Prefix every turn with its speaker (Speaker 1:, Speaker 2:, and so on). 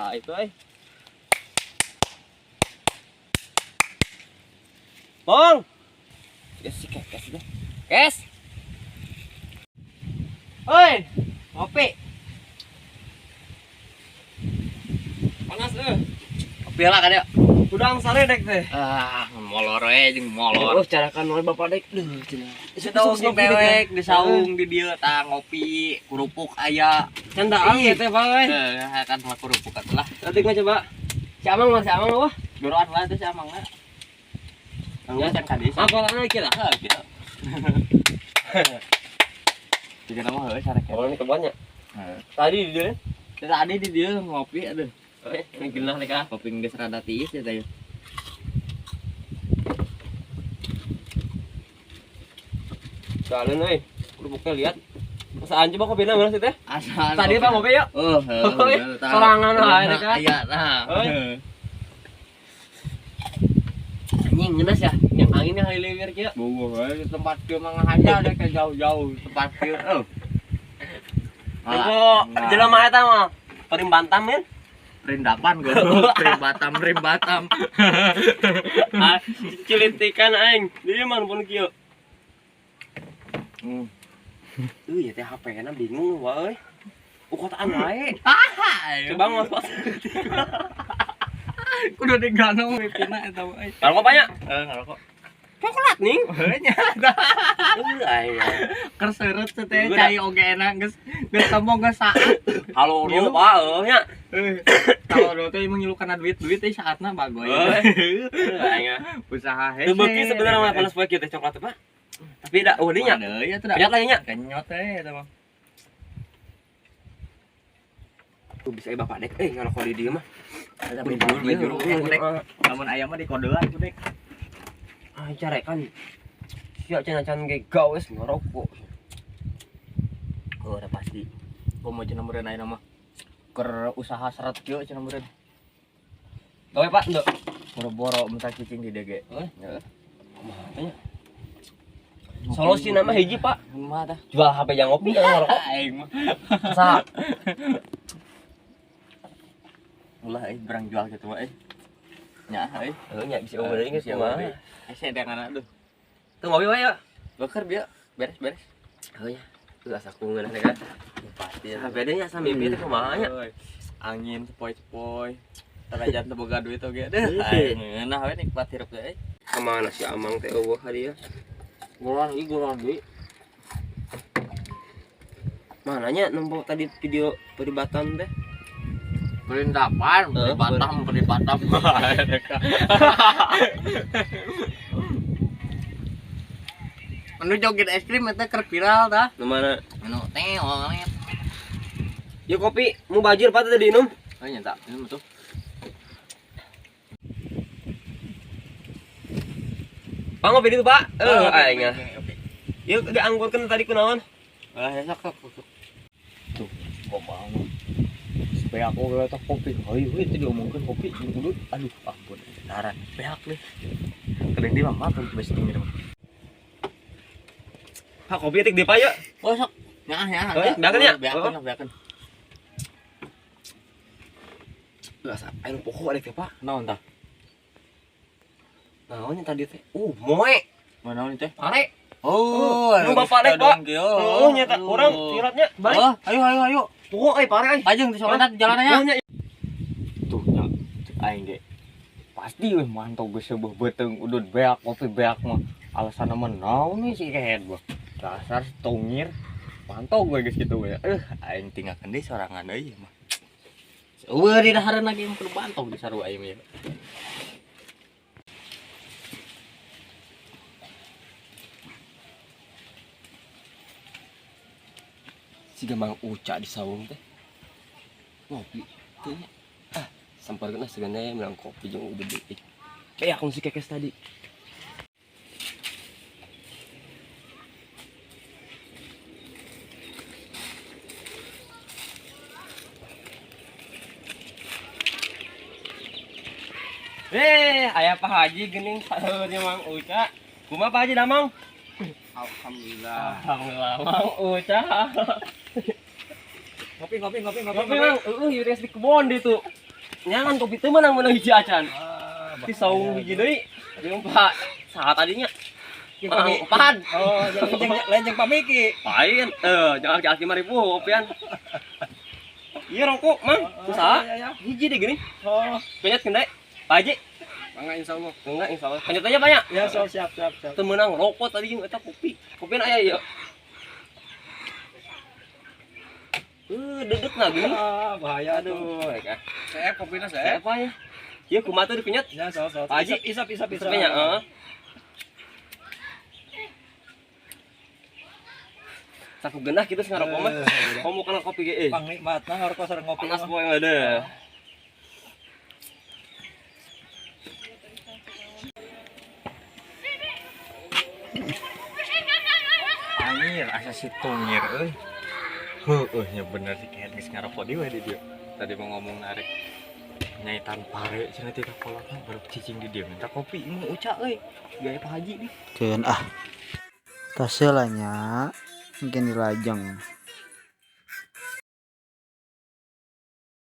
Speaker 1: Tah itu Bong. Ya si Kes deh. Kes. Oi, ngopi. Panas
Speaker 2: Kopi lah kan ya.
Speaker 1: Udang sare dek teh.
Speaker 2: Molor jeung molor.
Speaker 1: Carakan wae Bapak dek.
Speaker 2: Itu tahu di pewek, di saung, di dieu tah ngopi, kerupuk aya.
Speaker 1: Candaan
Speaker 2: Ih.
Speaker 1: teh Pak we.
Speaker 2: Kan mah kerupuk atuh lah.
Speaker 1: Nanti gua coba. Si Amang mah, si Amang mah.
Speaker 2: Doroan lah teh si Amang lah. Ya can kadis.
Speaker 1: Apa lana kira?
Speaker 2: Gitu. Jika nama heuh sarek.
Speaker 1: Oh, ini kebanyak. Tadi di dia.
Speaker 2: Tadi di dieu ngopi aduh.
Speaker 1: Yang genah nih kah?
Speaker 2: Kopi geus rada tiis ya teh.
Speaker 1: Soalnya euy, kerupuknya lihat. Masaan coba kopi mana sih teh?
Speaker 2: Asal.
Speaker 1: Tadi Pak ngopi yuk. Sorangan wae deh kan.
Speaker 2: Aya nah.
Speaker 1: Anjing ngenas ya. Yang anginnya halilir kieu.
Speaker 2: Bogoh we tempat kieu mah ngahaja deh ke jauh-jauh tempat kieu.
Speaker 1: Kok jelema eta mah Parim Bantam men.
Speaker 2: Rindapan gue, rim Batam.
Speaker 1: Cilintikan aing. Di mana pun kieu. Ya teh HP-na bingung wae. Ukotaan wae. Coba ngos-ngos.
Speaker 2: Kudu digano pipina eta wae.
Speaker 1: Ngarokok banyak?
Speaker 2: Ngarokok.
Speaker 1: Coklat ning.
Speaker 2: Heunya.
Speaker 1: Aing.
Speaker 2: Kerseureut teh cai oge enak geus tembong geus saat.
Speaker 1: Halo nu Pak nya.
Speaker 2: Kalau do teh emang nyulukana duit teh saatna bagoy.
Speaker 1: Aing.
Speaker 2: Usaha hese.
Speaker 1: Teu beuki sebenarnya mah panas poe kieu teh coklat teh Pak. Tapi da dinya.
Speaker 2: Ya teh da.
Speaker 1: Banyak lah nya.
Speaker 2: Kenyot teh eta mah.
Speaker 1: Tuh bisa Bapak dek ngarokok di dieu mah.
Speaker 2: Ada bejur dek. Lamun aya mah dikodean ku dek.
Speaker 1: Carekan. Sia can ge gawes ngarokok.
Speaker 2: Oh, udah pasti. Gua mau cenah meureun ayeuna mah. Keur usaha seret kieu cenah meureun.
Speaker 1: Gawe Pak, nduk.
Speaker 2: Boro-boro minta cicing di DG.
Speaker 1: Heeh. Kumaha solusi nama hiji Pak.
Speaker 2: Kumaha tah?
Speaker 1: Jual HP yang ngopi ngarokok.
Speaker 2: Aing mah.
Speaker 1: Sa.
Speaker 2: Ulah berang jual gitu mah nya
Speaker 1: Nya bisa bener geus kumaha.
Speaker 2: Ese dengan aduh.
Speaker 1: Tuh ngopi wae ya.
Speaker 2: Beker bieu beres-beres.
Speaker 1: Heuh nya. Tuh asa kungeun teh kan.
Speaker 2: Pasti.
Speaker 1: HP nya asa mimpi teh kumaha nya.
Speaker 2: Angin sepoi-sepoi. Tarajan teu boga duit oge deh. Aing nah we nikmat hirup teh.
Speaker 1: Kemana si Amang teh eueuh hadiah?
Speaker 2: Golan deui.
Speaker 1: Mana nya nembok tadi video peribatan teh?
Speaker 2: Perindapan, Batam. Menu joget es krim eta keur viral tah.
Speaker 1: Nu mana?
Speaker 2: Menu teolet.
Speaker 1: Yuk kopi, mau bajir Pak tadi minum.
Speaker 2: Nya tak, ini tuh.
Speaker 1: Pak ngopi itu Pak. Aing. Yuk dianggurkeun tadi kunaon?
Speaker 2: Ya sok. Tuh, kok mau. Supaya aku tak kopi. Heuh itu diomongkeun kopi kudu aduh ampun. Daran beak deh. Kadang dia mah makan bes tinggi mah.
Speaker 1: Pak kopi tik di Pak yuk.
Speaker 2: Oh sok. Ya.
Speaker 1: Beakeun ya?
Speaker 2: Beakeun.
Speaker 1: Asa anu pokok adek teh Pak.
Speaker 2: Naon tah?
Speaker 1: Naon nya tadi teh? Moe.
Speaker 2: Mana naon teh?
Speaker 1: Pare.
Speaker 2: Oh,
Speaker 1: nu Bapak dek Pak. Oh nya tak urang siratnya balik.
Speaker 2: Oh, ayo.
Speaker 1: Pokok pare
Speaker 2: Ajeng di sorangan jalannya.
Speaker 1: Tuh nya.
Speaker 2: Aing ge. Pasti weh mantau geus seubeuh beuteung udud beak kopi beak mah. Alasanna mah naon we si kehead gua. Dasar tongir. Mantau gue geus kitu we. Aing tinggalkeun deui sorangan deui mah. Eueuh di dahareun lagi mah kudu bantau di sarua aing mah.
Speaker 1: Si Mang Uca di saung teh. Ngopi teh nya. Samparkeun segana bilang kopi jeung udah deui. Kayak aku si Kekes tadi. Aya Pak Haji geuning saeureutnya Mang Uca. Kumaha Pak Haji damang?
Speaker 2: Alhamdulillah.
Speaker 1: Mang Uca.
Speaker 2: Ngopi.
Speaker 1: Ngopi Mang, ieu di kebon di tuh. nyangan kopi teh menang hiji acan. Di
Speaker 3: Bahaya,
Speaker 1: saung hiji deui. Jeung Pak saha tadinya?
Speaker 3: Jeung pami.
Speaker 1: Empat.
Speaker 3: Oh, lain jeung pamiki.
Speaker 1: Lain, jangan aki-aki mah ribu kopian. Iya rokok, Mang. Usaha.
Speaker 3: Ya.
Speaker 1: Hiji deh gini.
Speaker 3: Oh,
Speaker 1: Penyet kendai. Pak Haji.
Speaker 3: mangga insyaallah.
Speaker 1: Enggak, insyaallah. Penyet aja banyak.
Speaker 3: Ya, so siap.
Speaker 1: Teu meunang rokok tadi jeung eta kopi. Kopian aya ieu. Dedek nah gini.
Speaker 3: Bahaya tuh.
Speaker 1: Aduh, ya.
Speaker 3: Saya kopina
Speaker 1: Saya
Speaker 3: saya.
Speaker 1: apa ya? Iya kumaha teh dipenyet?
Speaker 3: Ya, so.
Speaker 1: Pak Haji.
Speaker 3: Isap.
Speaker 1: Isapnya, heeh. Saku genah kitu ngarokok mah. Komo kana kopi ge
Speaker 3: Pang nikmatna ngarokok sareng ngopi.
Speaker 1: panas poe ada.
Speaker 2: Anjir, asa si tungir euy. Heueuh nya bener si Kehet geus ngarokok di dia. Tadi mau ngomong narik nyaitan pare cenah teh kolotna baru cicing di dia minta kopi mau uca euy. Gaya Pak Haji nih.
Speaker 4: Keun ah. Tasnya lah nya. Mungkin dilajeng.